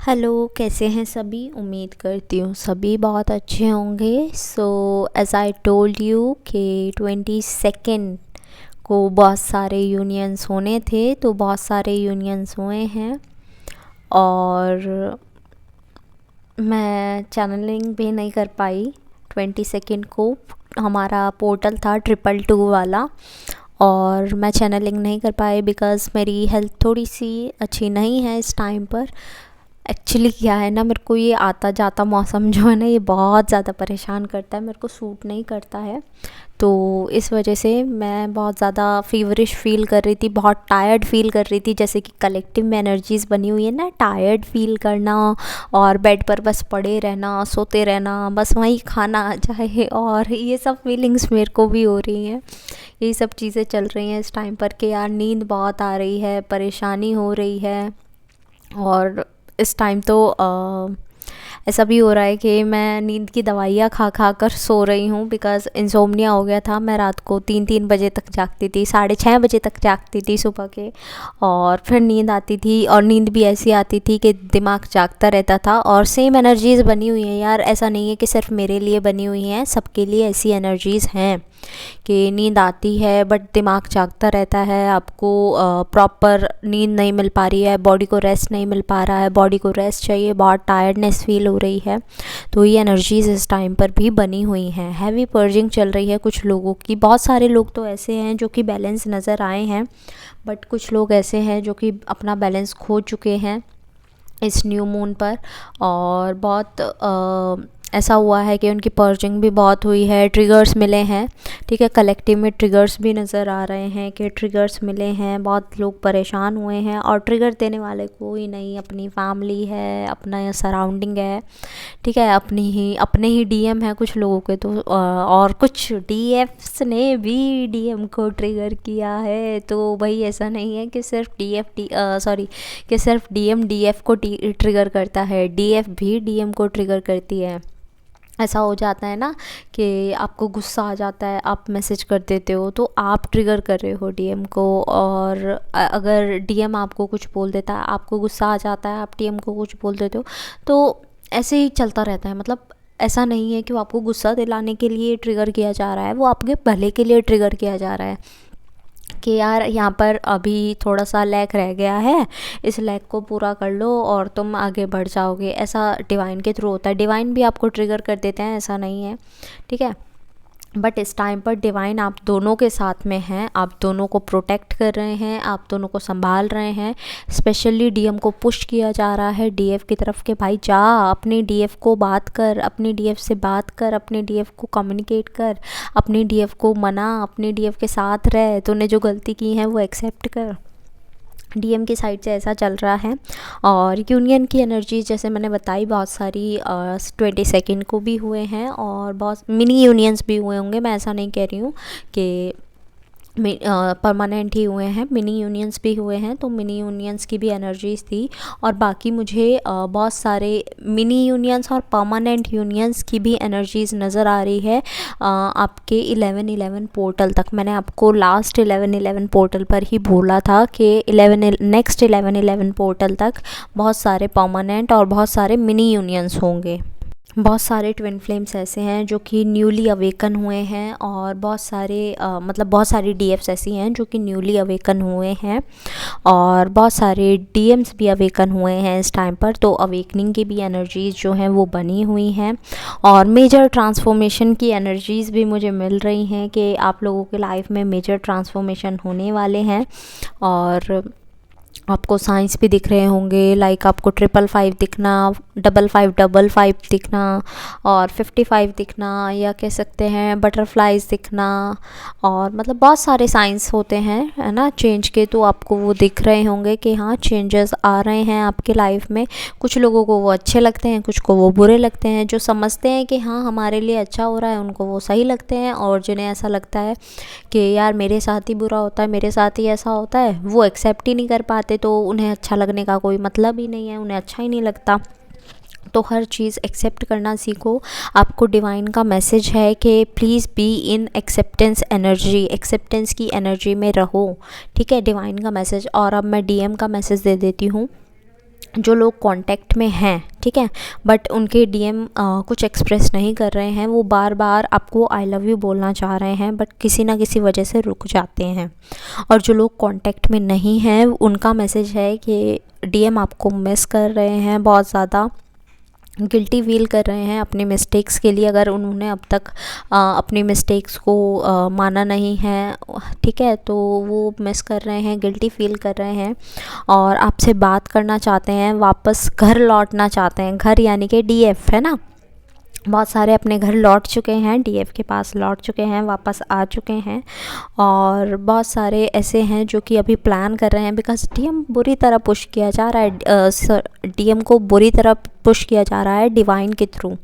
Hello, कैसे हैं सभी। उम्मीद करती हूँ सभी बहुत अच्छे होंगे। So as I told you कि 22 को बहुत सारे यूनियंस होने थे, तो बहुत सारे यूनियंस हुए हैं। और मैं चैनलिंग भी नहीं कर पाई 22 को। हमारा पोर्टल था 222 वाला, और मैं चैनलिंग नहीं कर पाई बिकॉज़ मेरी हेल्थ थोड़ी सी अच्छी नहीं है इस टाइम पर। एक्चुअली क्या है ना, मेरे को ये आता जाता मौसम जो है ना, ये बहुत ज़्यादा परेशान करता है, मेरे को सूट नहीं करता है। तो इस वजह से मैं बहुत ज़्यादा फीवरिश फ़ील कर रही थी, बहुत टायर्ड फ़ील कर रही थी। जैसे कि कलेक्टिव में एनर्जीज़ बनी हुई है ना, टायर्ड फ़ील करना और बेड पर बस पड़े रहना, सोते रहना, बस वहीं खाना आ जाए, और ये सब फीलिंग्स मेरे को भी हो रही हैं। यही सब चीज़ें चल रही हैं इस टाइम पर कि यार नींद बहुत आ रही है, परेशानी हो रही है। और इस टाइम तो ऐसा भी हो रहा है कि मैं नींद की दवाइयाँ खा खा कर सो रही हूँ, बिकॉज़ इंसोम्निया हो गया था। मैं रात को 3-3 बजे तक जागती थी, 6:30 बजे तक जागती थी सुबह के। और फिर नींद आती थी, और नींद भी ऐसी आती थी कि दिमाग जागता रहता था। और सेम एनर्जीज़ बनी हुई हैं यार, ऐसा नहीं है कि सिर्फ मेरे लिए बनी हुई हैं, सबके लिए ऐसी एनर्जीज़ हैं कि नींद आती है बट दिमाग जागता रहता है। आपको प्रॉपर नींद नहीं मिल पा रही है, बॉडी को रेस्ट नहीं मिल पा रहा है, बॉडी को रेस्ट चाहिए, बहुत टायर्डनेस फील हो रही है। तो ये एनर्जीज़ इस टाइम पर भी बनी हुई हैं। हैवी पर्जिंग चल रही है कुछ लोगों की। बहुत सारे लोग तो ऐसे हैं जो कि बैलेंस नज़र आए हैं, बट कुछ लोग ऐसे हैं जो कि अपना बैलेंस खो चुके हैं इस न्यू मून पर। और बहुत ऐसा हुआ है कि उनकी पर्जिंग भी बहुत हुई है, ट्रिगर्स मिले हैं। ठीक है, कलेक्टिव में ट्रिगर्स भी नज़र आ रहे हैं कि ट्रिगर्स मिले हैं, बहुत लोग परेशान हुए हैं। और ट्रिगर देने वाले कोई नहीं, अपनी फैमिली है, अपना सराउंडिंग है। ठीक है, अपने ही डीएम है कुछ लोगों के तो, और कुछ डीएफ्स ने भी डीएम को ट्रिगर किया है। तो भाई ऐसा नहीं है कि सिर्फ कि सिर्फ डीएम डीएफ को ट्रिगर करता है, डीएफ भी डीएम को ट्रिगर करती है। ऐसा हो जाता है ना कि आपको गुस्सा आ जाता है, आप मैसेज कर देते हो तो आप ट्रिगर कर रहे हो डीएम को। और अगर डीएम आपको कुछ बोल देता है, आपको गुस्सा आ जाता है, आप डीएम को कुछ बोल देते हो। तो ऐसे ही चलता रहता है। मतलब ऐसा नहीं है कि वो आपको गुस्सा दिलाने के लिए ट्रिगर किया जा रहा है, वो आपके भले के लिए ट्रिगर किया जा रहा है कि यार यहाँ पर अभी थोड़ा सा लैग रह गया है, इस लैग को पूरा कर लो और तुम आगे बढ़ जाओगे। ऐसा डिवाइन के थ्रू होता है, डिवाइन भी आपको ट्रिगर कर देते हैं, ऐसा नहीं है। ठीक है, बट इस टाइम पर डिवाइन आप दोनों के साथ में हैं, आप दोनों को प्रोटेक्ट कर रहे हैं, आप दोनों को संभाल रहे हैं। स्पेशली डीएम को पुश किया जा रहा है डीएफ की तरफ कि भाई जा, अपनी डीएफ को बात कर, अपनी डीएफ से बात कर, अपने डीएफ को कम्युनिकेट कर, अपनी डीएफ को मना, अपनी डीएफ के साथ रह, तूने जो गलती की है वो एक्सेप्ट कर। डीएम की साइड से ऐसा चल रहा है। और यूनियन की एनर्जी जैसे मैंने बताई, बहुत सारी 22 को भी हुए हैं, और बहुत मिनी यूनियंस भी हुए होंगे। मैं ऐसा नहीं कह रही हूँ कि परमानेंट ही हुए हैं, मिनी यूनियंस भी हुए हैं। तो मिनी यूनियंस की भी एनर्जीज थी। और बाकी मुझे बहुत सारे मिनी यूनियंस और परमानेंट यूनियंस की भी एनर्जीज नज़र आ रही है आपके 11-11 पोर्टल तक। मैंने आपको लास्ट 11-11 पोर्टल पर ही बोला था कि नेक्स्ट 11-11 पोर्टल तक बहुत सारे परमानेंट और बहुत सारे मिनी यूनियंस होंगे। बहुत सारे ट्विन फ्लेम्स ऐसे हैं जो कि न्यूली अवेकन हुए हैं, और बहुत सारे मतलब बहुत सारी डीएफ्स ऐसी हैं जो कि न्यूली अवेकन हुए हैं, और बहुत सारे डीएम्स भी अवेकन हुए हैं इस टाइम पर। तो अवेकनिंग की भी एनर्जीज़ जो हैं वो बनी हुई हैं, और मेजर ट्रांसफॉर्मेशन की एनर्जीज़ भी मुझे मिल रही हैं कि आप लोगों के लाइफ में मेजर ट्रांसफॉर्मेशन होने वाले हैं। और आपको साइंस भी दिख रहे होंगे, लाइक आपको 555 दिखना, 5555 दिखना, और 55 दिखना, या कह सकते हैं बटरफ्लाइज दिखना। और मतलब बहुत सारे साइंस होते हैं, है ना, चेंज के। तो आपको वो दिख रहे होंगे कि हाँ, चेंजेस आ रहे हैं आपके लाइफ में। कुछ लोगों को वो अच्छे लगते हैं, कुछ को वो बुरे लगते हैं। जो समझते हैं कि हाँ हमारे लिए अच्छा हो रहा है, उनको वो सही लगते हैं। और जिन्हें ऐसा लगता है कि यार मेरे साथ ही बुरा होता है, मेरे साथ ही ऐसा होता है, वो एक्सेप्ट ही नहीं कर पाते। तो उन्हें अच्छा लगने का कोई मतलब ही नहीं है, उन्हें अच्छा ही नहीं लगता। तो हर चीज़ एक्सेप्ट करना सीखो। आपको डिवाइन का मैसेज है कि please be in acceptance energy, acceptance की एनर्जी में रहो। ठीक है, डिवाइन का मैसेज। और अब मैं डीएम का मैसेज दे देती हूँ। जो लोग कांटेक्ट में हैं, ठीक है, बट उनके डीएम कुछ एक्सप्रेस नहीं कर रहे हैं, वो बार बार आपको आई लव यू बोलना चाह रहे हैं, बट किसी ना किसी वजह से रुक जाते हैं। और जो लोग कांटेक्ट में नहीं हैं, उनका मैसेज है कि डीएम आपको मिस कर रहे हैं, बहुत ज़्यादा गिल्टी फील कर रहे हैं अपनी मिस्टेक्स के लिए, अगर उन्होंने अब तक अपनी मिस्टेक्स को माना नहीं है, ठीक है, तो वो मिस कर रहे हैं, गिल्टी फील कर रहे हैं और आपसे बात करना चाहते हैं, वापस घर लौटना चाहते हैं। घर यानी कि डीएफ है ना, बहुत सारे अपने घर लौट चुके हैं, डीएफ के पास लौट चुके हैं, वापस आ चुके हैं। और बहुत सारे ऐसे हैं जो कि अभी प्लान कर रहे हैं, बिकॉज डीएम बुरी तरह पुश किया जा रहा है, डीएम को बुरी तरह पुश किया जा रहा है डिवाइन के थ्रू,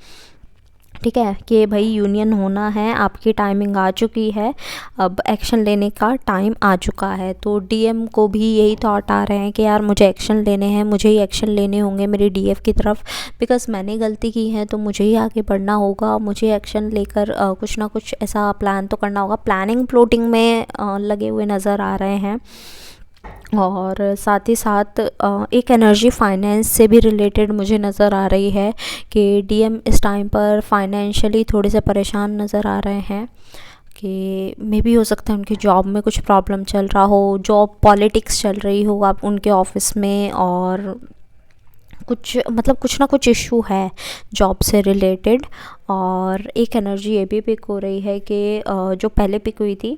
ठीक है, कि भाई यूनियन होना है, आपकी टाइमिंग आ चुकी है, अब एक्शन लेने का टाइम आ चुका है। तो डीएम को भी यही थॉट आ रहे हैं कि यार मुझे एक्शन लेने हैं, मुझे ही एक्शन लेने होंगे मेरी डीएफ की तरफ, बिकॉज़ मैंने गलती की है तो मुझे ही आगे बढ़ना होगा, मुझे एक्शन लेकर कुछ ना कुछ ऐसा प्लान तो करना होगा। प्लानिंग प्लॉटिंग में लगे हुए नज़र आ रहे हैं। और साथ ही साथ एक एनर्जी फाइनेंस से भी रिलेटेड मुझे नज़र आ रही है कि डीएम इस टाइम पर फाइनेंशियली थोड़े से परेशान नज़र आ रहे हैं, कि मे भी हो सकता है उनकी जॉब में कुछ प्रॉब्लम चल रहा हो, जॉब पॉलिटिक्स चल रही हो आप उनके ऑफिस में, और कुछ मतलब कुछ ना कुछ इशू है जॉब से रिलेटेड। और एक एनर्जी ये भी पिक हो रही है कि जो पहले पिक हुई थी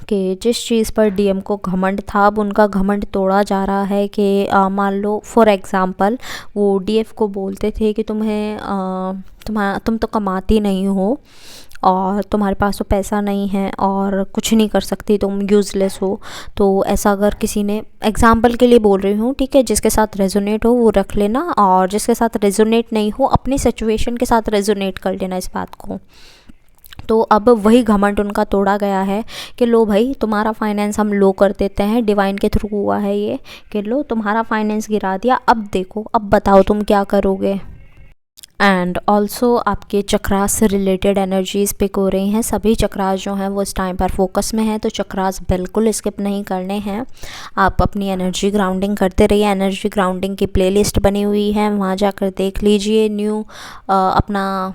कि जिस चीज़ पर डीएम को घमंड था, अब उनका घमंड तोड़ा जा रहा है कि मान लो फॉर एग्ज़ाम्पल वो डीएफ को बोलते थे कि तुम तो कमाती नहीं हो और तुम्हारे पास तो पैसा नहीं है और कुछ नहीं कर सकती, तुम यूज़लेस हो। तो ऐसा अगर किसी ने, एग्ज़ाम्पल के लिए बोल रही हूँ, ठीक है, जिसके साथ रेजोनेट हो वो रख लेना, और जिसके साथ रेजोनेट नहीं हो अपनी सिचुएशन के साथ रेजोनेट कर लेना इस बात को। तो अब वही घमंड उनका तोड़ा गया है कि लो भाई तुम्हारा फाइनेंस हम लो कर देते हैं, डिवाइन के थ्रू हुआ है ये, कि लो तुम्हारा फाइनेंस गिरा दिया, अब देखो, अब बताओ तुम क्या करोगे। एंड ऑल्सो आपके चक्रास से रिलेटेड एनर्जीज़ पिक हो रही हैं। सभी चक्रास जो हैं वो इस टाइम पर फोकस में हैं, तो चक्रास बिल्कुल स्किप नहीं करने हैं। आप अपनी एनर्जी ग्राउंडिंग करते रहिए। एनर्जी ग्राउंडिंग की प्लेलिस्ट बनी हुई है, वहाँ जाकर देख लीजिए। अपना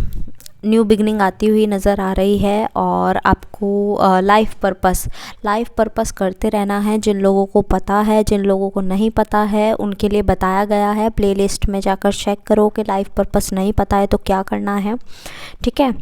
न्यू बिगनिंग आती हुई नज़र आ रही है। और आपको लाइफ पर्पस करते रहना है। जिन लोगों को पता है, जिन लोगों को नहीं पता है, उनके लिए बताया गया है। प्लेलिस्ट में जाकर चेक करो कि लाइफ पर्पस नहीं पता है तो क्या करना है, ठीक है।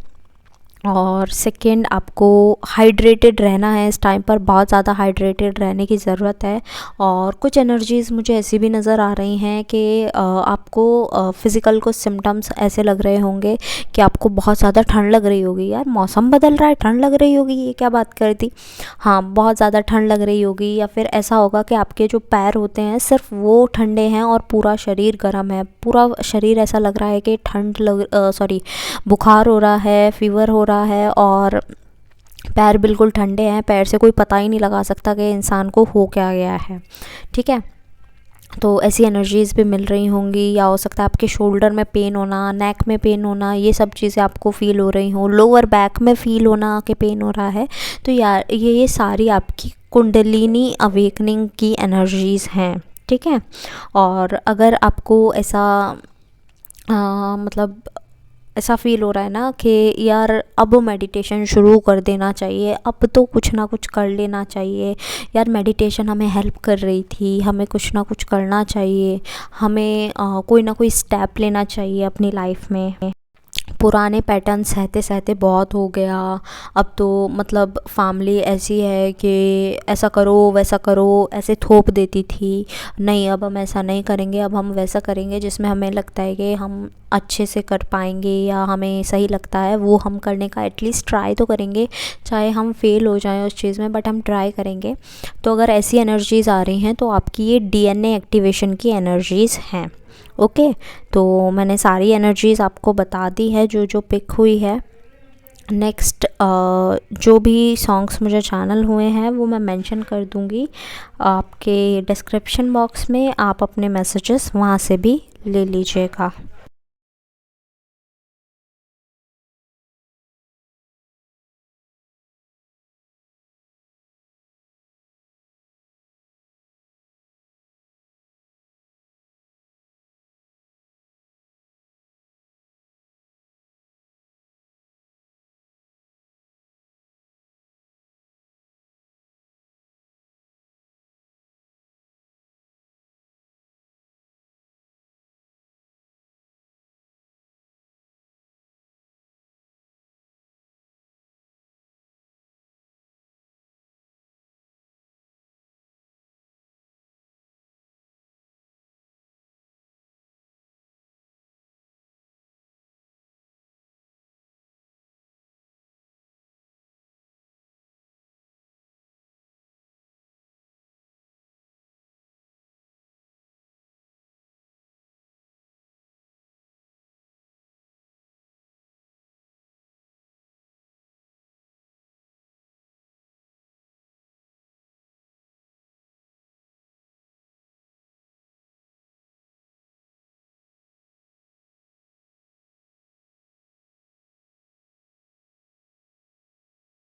और सेकंड, आपको हाइड्रेटेड रहना है इस टाइम पर, बहुत ज़्यादा हाइड्रेटेड रहने की ज़रूरत है। और कुछ एनर्जीज़ मुझे ऐसी भी नज़र आ रही हैं कि आपको फ़िज़िकल कुछ सिम्टम्स ऐसे लग रहे होंगे कि आपको बहुत ज़्यादा ठंड लग रही होगी। यार मौसम बदल रहा है, ठंड लग रही होगी, ये क्या बात कर दी। हाँ, बहुत ज़्यादा ठंड लग रही होगी। या फिर ऐसा होगा कि आपके जो पैर होते हैं सिर्फ वो ठंडे हैं और पूरा शरीर गर्म है। पूरा शरीर ऐसा लग रहा है कि बुखार हो रहा है, फीवर हो रहा है, और पैर बिल्कुल ठंडे हैं। पैर से कोई पता ही नहीं लगा सकता कि इंसान को हो क्या गया है, ठीक है। तो ऐसी एनर्जीज़ भी मिल रही होंगी। या हो सकता है आपके शोल्डर में पेन होना, नेक में पेन होना, ये सब चीज़ें आपको फ़ील हो रही हों। लोअर बैक में फ़ील होना कि पेन हो रहा है। तो यार ये सारी आपकी कुंडलिनी अवेकनिंग की एनर्जीज़ हैं, ठीक है। और अगर आपको ऐसा मतलब ऐसा फ़ील हो रहा है ना कि यार अब मेडिटेशन शुरू कर देना चाहिए, अब तो कुछ ना कुछ कर लेना चाहिए, यार मेडिटेशन हमें हेल्प कर रही थी, हमें कुछ ना कुछ करना चाहिए, हमें कोई ना कोई स्टेप लेना चाहिए अपनी लाइफ में। पुराने पैटर्न सहते सहते बहुत हो गया। अब तो मतलब फैमिली ऐसी है कि ऐसा करो वैसा करो, ऐसे थोप देती थी। नहीं, अब हम ऐसा नहीं करेंगे, अब हम वैसा करेंगे जिसमें हमें लगता है कि हम अच्छे से कर पाएंगे या हमें सही लगता है वो हम करने का एटलीस्ट ट्राई तो करेंगे। चाहे हम फेल हो जाएं उस चीज़ में, बट हम ट्राई करेंगे। तो अगर ऐसी एनर्जीज़ आ रही हैं तो आपकी ये डीएनए एक्टिवेशन की एनर्जीज़ हैं, ओके। तो मैंने सारी एनर्जीज़ आपको बता दी है जो जो पिक हुई है। नेक्स्ट जो भी सॉन्ग्स मुझे चैनल हुए हैं वो मैं मेंशन कर दूंगी आपके डिस्क्रिप्शन बॉक्स में, आप अपने मैसेजेस वहाँ से भी ले लीजिएगा।